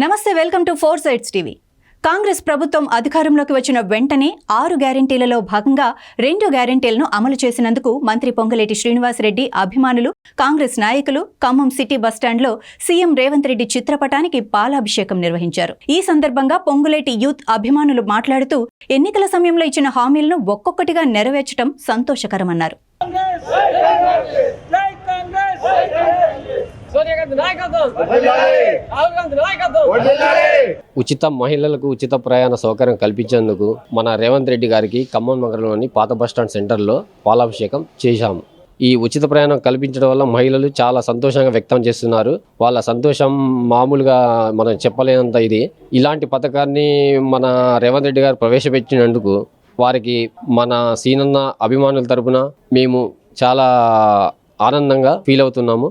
నమస్తే, welcome to 4 sides TV. Congress ప్రభుత్వం అధికారంలోకి వచ్చిన వెంటనే 6 గ్యారెంటీలలో భాగంగా 2 గ్యారెంటీలను అమలు చేసినందుకు మంత్రి పొంగులేటి శ్రీనివాసరెడ్డి అభిమానులు, కాంగ్రెస్ నాయకులు ఖమ్మం సిటీ బస్టాండ్లో సీఎం రేవంత్ రెడ్డి చిత్రపటానికి పాలాభిషేకం నిర్వహించారు. ఈ సందర్భంగా పొంగులేటి యూత్ అభిమానులు మాట్లాడుతూ ఎన్నికల సమయంలో ఇచ్చిన హామీలను ఒక్కొక్కటిగా నెరవేర్చడం సంతోషకరమన్నారు. ఉచిత మహిళలకు ఉచిత ప్రయాణ సౌకర్యం కల్పించేందుకు మన రేవంత్ రెడ్డి గారికి ఖమ్మం నగరంలోని పాత బస్టాండ్ సెంటర్లో పాలాభిషేకం చేశాము. ఈ ఉచిత ప్రయాణం కల్పించడం వల్ల మహిళలు చాలా సంతోషంగా వ్యక్తం చేస్తున్నారు. వాళ్ళ సంతోషం మామూలుగా మనం చెప్పలేనంత ఇది. ఇలాంటి పథకాన్ని మన రేవంత్ రెడ్డి గారు ప్రవేశపెట్టినందుకు వారికి మన సీనన్న అభిమానుల తరపున మేము చాలా ఆనందంగా ఫీల్ అవుతున్నాము.